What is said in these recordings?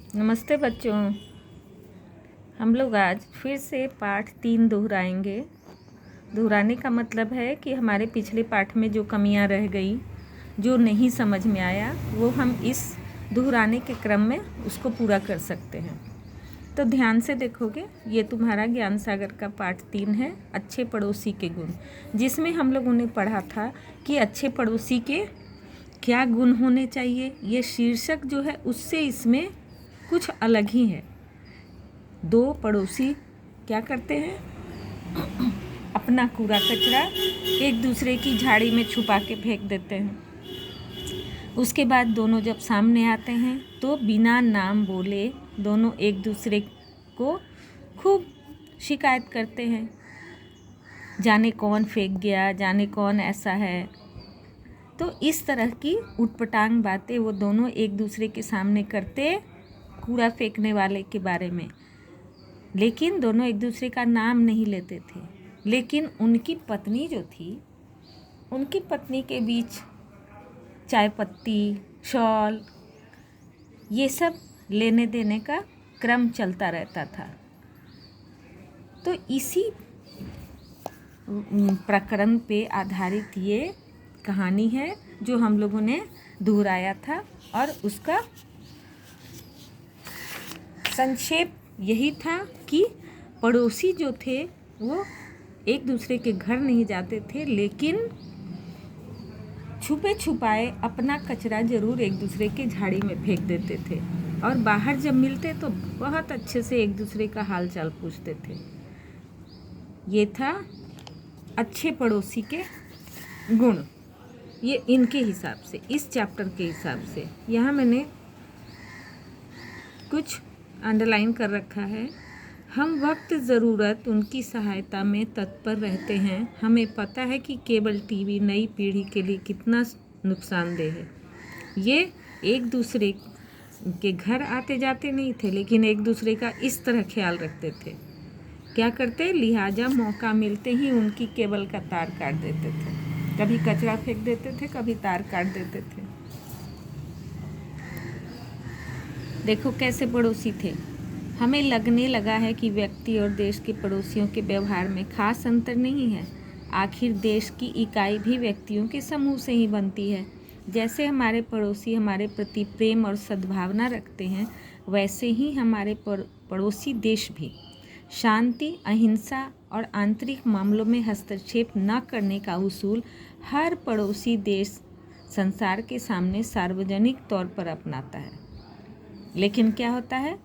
नमस्ते बच्चों। हम लोग आज फिर से पाठ 3 दोहराएंगे। दोहराने का मतलब है कि हमारे पिछले पाठ में जो कमियां रह गई, जो नहीं समझ में आया, वो हम इस दोहराने के क्रम में उसको पूरा कर सकते हैं। तो ध्यान से देखोगे, ये तुम्हारा ज्ञान सागर का पाठ 3 है, अच्छे पड़ोसी के गुण, जिसमें हम लोगों ने पढ़ा था कि अच्छे पड़ोसी के क्या गुण होने चाहिए। ये शीर्षक जो है उससे इसमें कुछ अलग ही है। दो पड़ोसी क्या करते हैं, अपना कूड़ा कचरा एक दूसरे की झाड़ी में छुपा के फेंक देते हैं। उसके बाद दोनों जब सामने आते हैं तो बिना नाम बोले दोनों एक दूसरे को खूब शिकायत करते हैं, जाने कौन फेंक गया, जाने कौन ऐसा है। तो इस तरह की उटपटांग बातें वो दोनों एक दूसरे के सामने करते, कूड़ा फेंकने वाले के बारे में। लेकिन दोनों एक दूसरे का नाम नहीं लेते थे। लेकिन उनकी पत्नी जो थी, उनकी पत्नी के बीच चाय पत्ती, शॉल, ये सब लेने देने का क्रम चलता रहता था। तो इसी प्रकरण पे आधारित ये कहानी है जो हम लोगों ने दोहराया था, और उसका संक्षेप यही था कि पड़ोसी जो थे वो एक दूसरे के घर नहीं जाते थे, लेकिन छुपे छुपाए अपना कचरा ज़रूर एक दूसरे के झाड़ी में फेंक देते थे, और बाहर जब मिलते तो बहुत अच्छे से एक दूसरे का हाल चाल पूछते थे। ये था अच्छे पड़ोसी के गुण, ये इनके हिसाब से, इस चैप्टर के हिसाब से। यहाँ मैंने कुछ अंडरलाइन कर रखा है। हम वक्त ज़रूरत उनकी सहायता में तत्पर रहते हैं। हमें पता है कि केबल टीवी नई पीढ़ी के लिए कितना नुकसानदेह है। ये एक दूसरे के घर आते जाते नहीं थे, लेकिन एक दूसरे का इस तरह ख्याल रखते थे। क्या करते, लिहाजा मौका मिलते ही उनकी केबल का तार काट देते थे। कभी कचरा फेंक देते थे, कभी तार काट देते थे। देखो कैसे पड़ोसी थे। हमें लगने लगा है कि व्यक्ति और देश के पड़ोसियों के व्यवहार में खास अंतर नहीं है। आखिर देश की इकाई भी व्यक्तियों के समूह से ही बनती है। जैसे हमारे पड़ोसी हमारे प्रति प्रेम और सद्भावना रखते हैं, वैसे ही हमारे पड़ोसी देश भी। शांति, अहिंसा और आंतरिक मामलों में हस्तक्षेप न करने का उसूल हर पड़ोसी देश संसार के सामने सार्वजनिक तौर पर अपनाता है। लेकिन क्या होता है,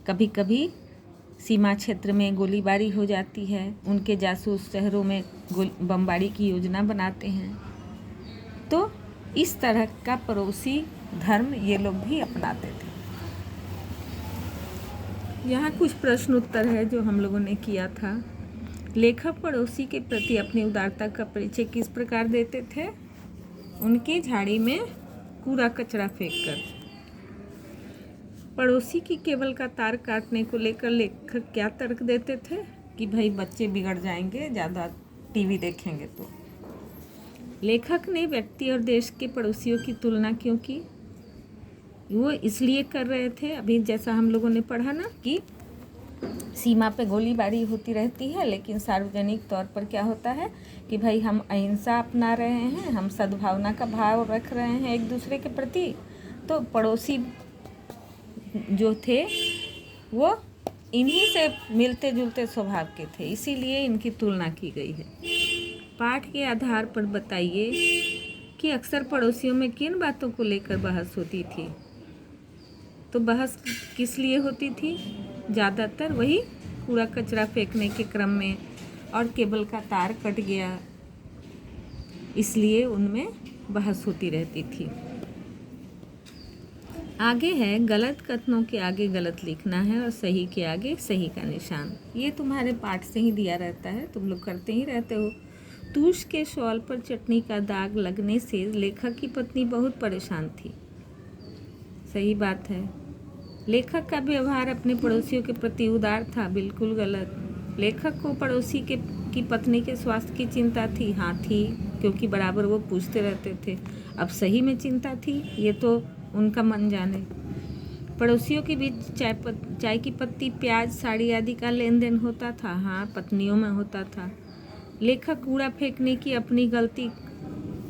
कभी कभी सीमा क्षेत्र में गोलीबारी हो जाती है। उनके जासूस शहरों में बमबारी की योजना बनाते हैं। तो इस तरह का पड़ोसी धर्म ये लोग भी अपनाते थे। यहाँ कुछ प्रश्न उत्तर है जो हम लोगों ने किया था। लेखक पड़ोसी के प्रति अपनी उदारता का परिचय किस प्रकार देते थे? उनके झाड़ी में कूड़ा कचरा फेंककर। पड़ोसी की केबल का तार काटने को लेकर लेखक क्या तर्क देते थे कि भाई बच्चे बिगड़ जाएंगे ज़्यादा टीवी देखेंगे तो। लेखक ने व्यक्ति और देश के पड़ोसियों की तुलना क्यों की? वो इसलिए कर रहे थे, अभी जैसा हम लोगों ने पढ़ा ना कि सीमा पे गोलीबारी होती रहती है, लेकिन सार्वजनिक तौर पर क्या होता है कि भाई हम अहिंसा अपना रहे हैं, हम सद्भावना का भाव रख रहे हैं एक दूसरे के प्रति। तो पड़ोसी जो थे वो इन्हीं से मिलते जुलते स्वभाव के थे, इसीलिए इनकी तुलना की गई है। पाठ के आधार पर बताइए कि अक्सर पड़ोसियों में किन बातों को लेकर बहस होती थी। तो बहस किस लिए होती थी? ज़्यादातर वही कूड़ा कचरा फेंकने के क्रम में, और केबल का तार कट गया, इसलिए उनमें बहस होती रहती थी। आगे है, गलत कथनों के आगे गलत लिखना है और सही के आगे सही का निशान। ये तुम्हारे पाठ से ही दिया रहता है, तुम लोग करते ही रहते हो। तूश के शॉल पर चटनी का दाग लगने से लेखक की पत्नी बहुत परेशान थी। सही बात है। लेखक का व्यवहार अपने पड़ोसियों के प्रति उदार था, बिल्कुल गलत। लेखक को पड़ोसी की पत्नी के स्वास्थ्य की चिंता थी। हाँ थी, क्योंकि बराबर वो पूछते रहते थे। अब सही में चिंता थी, ये तो उनका मन जाने। पड़ोसियों के बीच चाय की पत्ती, प्याज, साड़ी आदि का लेन देन होता था। हाँ, पत्नियों में होता था। लेखक कूड़ा फेंकने की अपनी गलती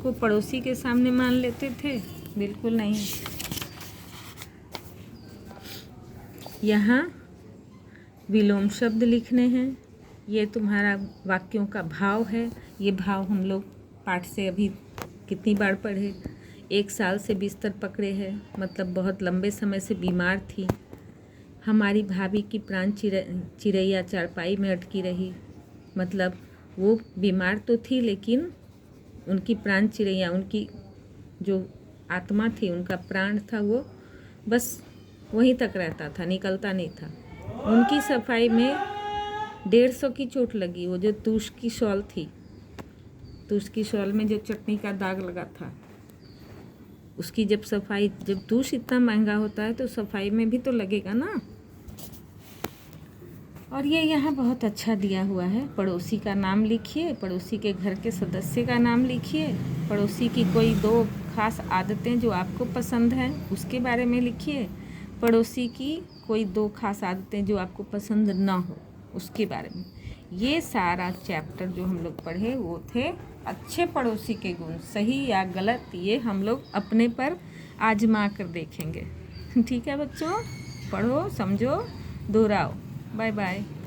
को पड़ोसी के सामने मान लेते थे? बिल्कुल नहीं। यहाँ विलोम शब्द लिखने हैं। ये तुम्हारा वाक्यों का भाव है। ये भाव हम लोग पाठ से अभी कितनी बार पढ़े। 1 साल से बिस्तर पकड़े है, मतलब बहुत लंबे समय से बीमार थी। हमारी भाभी की प्राण चिड़ैया चारपाई में अटकी रही, मतलब वो बीमार तो थी लेकिन उनकी प्राण चिड़ैया, उनकी जो आत्मा थी, उनका प्राण था, वो बस वहीं तक रहता था, निकलता नहीं था। उनकी सफाई में 150 की चोट लगी। वो जो तूश की शॉल थी, तूश की शॉल में जो चटनी का दाग लगा था, उसकी जब सफाई, जब तूश इतना महंगा होता है तो सफाई में भी तो लगेगा ना। और ये यहाँ बहुत अच्छा दिया हुआ है। पड़ोसी का नाम लिखिए, पड़ोसी के घर के सदस्य का नाम लिखिए, पड़ोसी की कोई 2 खास आदतें जो आपको पसंद हैं उसके बारे में लिखिए, पड़ोसी की कोई 2 खास आदतें जो आपको पसंद ना हो उसके बारे में। ये सारा चैप्टर जो हम लोग पढ़े वो थे अच्छे पड़ोसी के गुण। सही या गलत ये हम लोग अपने पर आजमा कर देखेंगे। ठीक है बच्चों, पढ़ो, समझो, दोहराओ। Bye bye.